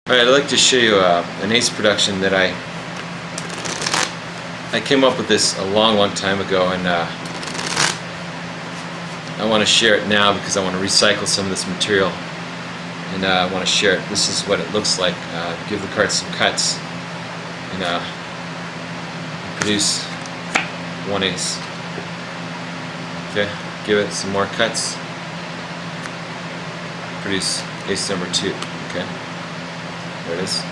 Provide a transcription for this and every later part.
Alright, I'd like to show you an ace production that I came up with this a long time ago, and I want to share it now because I want to recycle some of this material, and I want to share it. This is what it looks like. Give the cards some cuts and produce one ace. Okay, give it some more cuts. Produce ace number 2. Okay. There it is.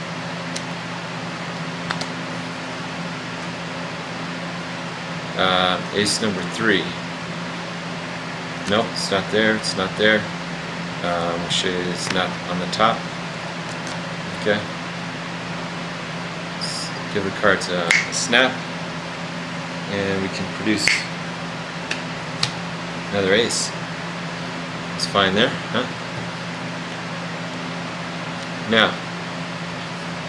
Ace number 3. Nope, it's not there. It's not there. I'll show you it's not on the top. Okay. Let's give the cards a snap, and we can produce another ace. It's fine there, huh? Now,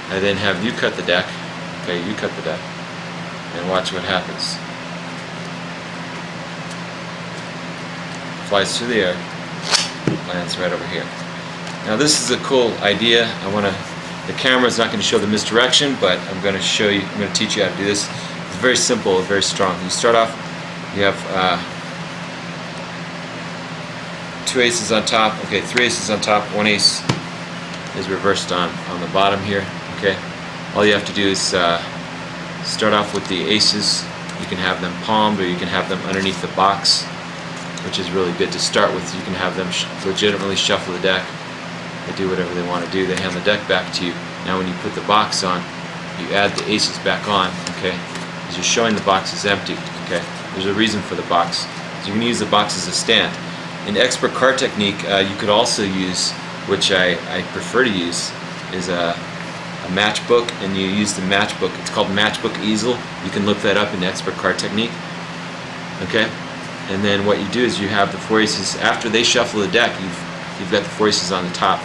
I then have you cut the deck. Okay, you cut the deck. And watch what happens. Flies through the air, lands right over here. Now this is a cool idea. The camera's not going to show the misdirection, but I'm going to show you, I'm going to teach you how to do this. It's very simple, very strong. You start off, you have 2 aces on top, okay, 3 aces on top, 1 ace is reversed on the bottom here. Okay, all you have to do is start off with the aces. You can have them palmed, or you can have them underneath the box, which is really good to start with. You can have them legitimately shuffle the deck. They do whatever they want to do. They hand the deck back to you. Now when you put the box on, you add the aces back on, okay, because you're showing the box is empty. Okay, there's a reason for the box. So you can use the box as a stand. In expert card technique, you could also use, which I prefer to use, is a matchbook, and you use the matchbook. It's called matchbook easel. You can look that up in expert card technique. Okay, and then what you do is you have the 4 aces. After they shuffle the deck, you've got the 4 aces on the top,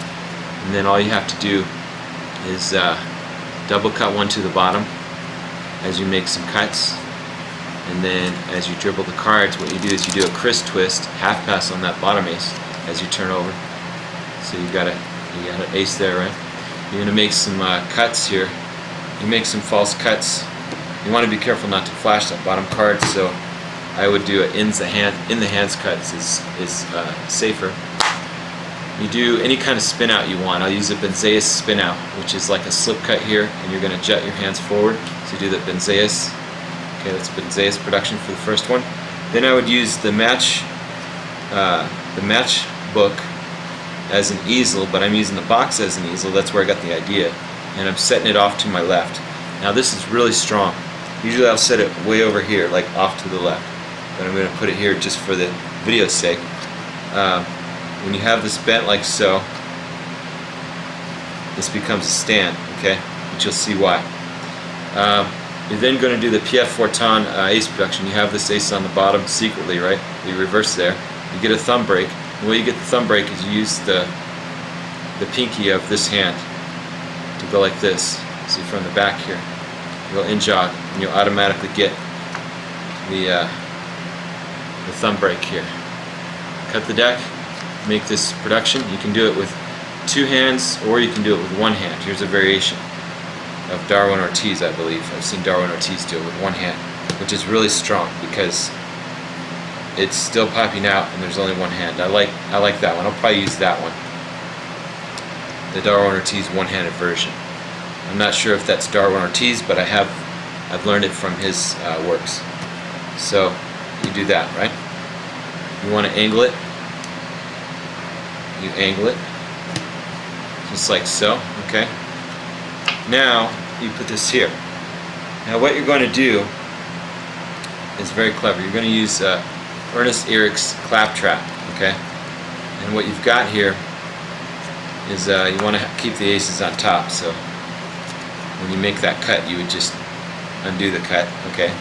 and then all you have to do is double cut one to the bottom as you make some cuts, and then as you dribble the cards, what you do is you do a Chris twist, half pass on that bottom ace as you turn over. So you got an ace there, right? You're going to make some cuts here. You make some false cuts. You want to be careful not to flash that bottom card, so I would do an in the hands cuts is safer. You do any kind of spin out you want. I'll use a Benzeus spin out, which is like a slip cut here, and you're going to jet your hands forward. So you do the Benzeus. Okay, that's Benzeus production for the first one. Then I would use the match book as an easel, but I'm using the box as an easel. That's where I got the idea, and I'm setting it off to my left. Now this is really strong. Usually I'll set it way over here, like off to the left, but I'm going to put it here just for the video's sake. When you have this bent like so, this becomes a stand, okay, but you'll see why. You're then going to do the Pied Fortin ace production. You have this ace on the bottom secretly, right? You reverse there. You get a thumb break. The way you get the thumb break is you use the pinky of this hand to go like this. See, from the back here, you'll in jog, and you'll automatically get the thumb break here. Cut the deck, make this production. You can do it with 2 hands, or you can do it with 1 hand. Here's a variation of Darwin Ortiz, I believe. I've seen Darwin Ortiz do it with 1 hand, which is really strong because it's still popping out and there's only 1 hand. I like that one. I'll probably use that one, the Darwin Ortiz one-handed version. I'm not sure if that's Darwin Ortiz, but I've learned it from his works. So you do that, right? You want to angle it. You angle it just like so. Okay. Now you put this here. Now what you're going to do is very clever. You're going to use Ernest Erich's claptrap, okay? And what you've got here is you want to keep the aces on top, so when you make that cut, you would just undo the cut, okay?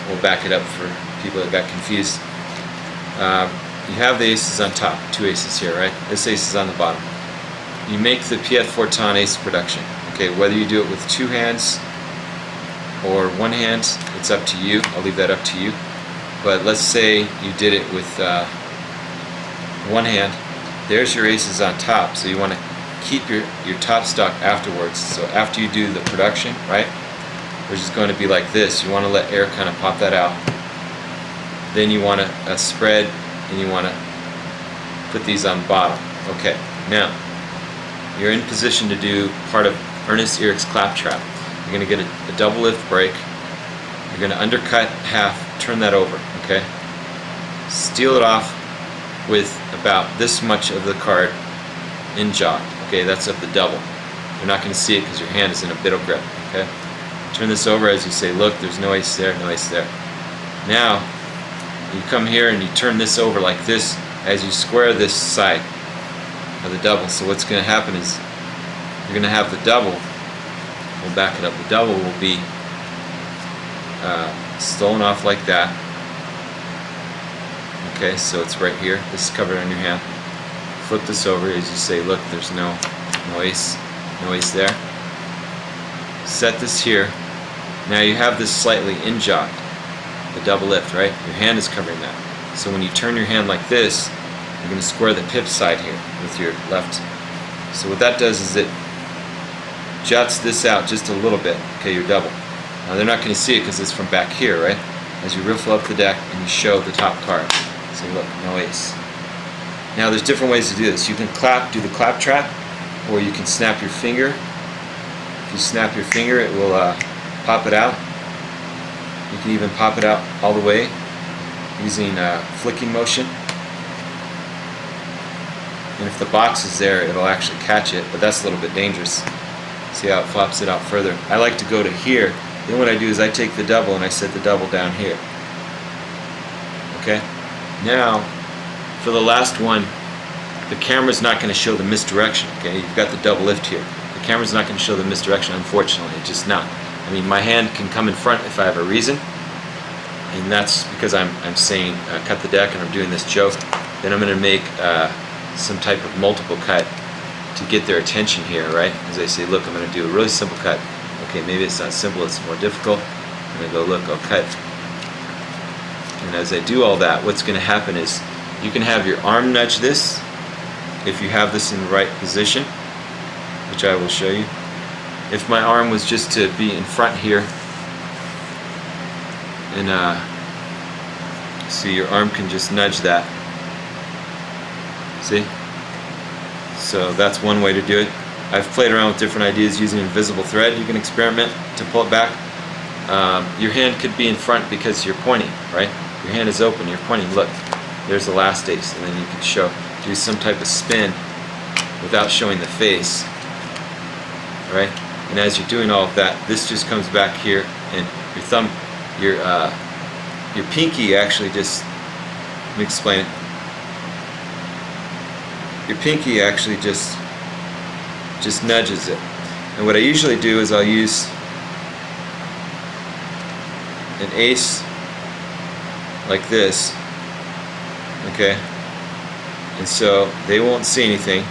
We'll back it up for people that got confused. You have the aces on top, 2 aces here, right? This ace is on the bottom. You make the Pied Fortin ace production, okay? Whether you do it with 2 hands or 1 hand, it's up to you. I'll leave that up to you. But let's say you did it with 1 hand. There's your aces on top, so you want to keep your top stock afterwards. So after you do the production, right, which is going to be like this, you want to let air kind of pop that out. Then you want to spread, and you want to put these on bottom. Okay, now you're in position to do part of Ernest Erich's claptrap. You're going to get a double lift break. You're going to undercut half, turn that over, okay? Steal it off with about this much of the card in jog. Okay, that's of the double. You're not going to see it because your hand is in a biddle grip, okay? Turn this over as you say, look, there's no ace there, no ace there. Now, you come here and you turn this over like this as you square this side of the double. So what's going to happen is you're going to have the double, we'll back it up, the double will be stolen off like that. Okay, so it's right here. This is covered on your hand. Flip this over as you say, look, there's no ace there. Set this here. Now you have this slightly in-jogged, the double lift, right? Your hand is covering that. So when you turn your hand like this, you're going to square the pip side here with your left. So what that does is it juts this out just a little bit, okay, your double. Now they're not going to see it because it's from back here, right? As you riffle up the deck and you show the top card. So look, no ace. Now there's different ways to do this. You can do the clap trap, or you can snap your finger. If you snap your finger, it will pop it out. You can even pop it out all the way using flicking motion. And if the box is there, it'll actually catch it, but that's a little bit dangerous. See how it flops it out further. I like to go to here. Then what I do is I take the double and I set the double down here. Okay? Now, for the last one, the camera's not going to show the misdirection. Okay? You've got the double lift here. The camera's not going to show the misdirection, unfortunately. It's just not. I mean, my hand can come in front if I have a reason, and that's because I'm saying cut the deck and I'm doing this joke. Then I'm going to make some type of multiple cut to get their attention here, right? As I say, look, I'm going to do a really simple cut. Okay, maybe it's not simple, it's more difficult. I'm going to go, look, I'll cut. And as I do all that, what's going to happen is you can have your arm nudge this if you have this in the right position, which I will show you. If my arm was just to be in front here, and see, your arm can just nudge that. See? So that's one way to do it. I've played around with different ideas using invisible thread. You can experiment to pull it back. Your hand could be in front because you're pointing, right? Your hand is open, you're pointing, look, there's the last ace, and then you can do some type of spin without showing the face, right? And as you're doing all of that, this just comes back here, and your thumb, your pinky actually just, let me explain it. Your pinky actually just nudges it. And what I usually do is I'll use an ace like this, okay? And so they won't see anything.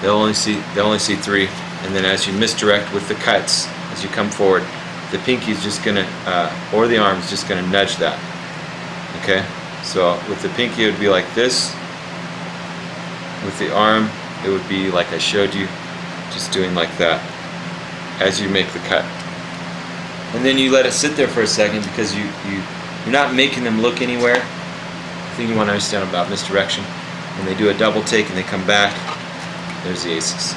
They'll only see three. And then as you misdirect with the cuts, as you come forward, the pinky's just gonna, or the arm's just gonna nudge that. Okay? So with the pinky it would be like this. With the arm it would be like I showed you, just doing like that as you make the cut. And then you let it sit there for a second because you're not making them look anywhere. The thing you want to understand about misdirection, when they do a double take and they come back, there's the aces.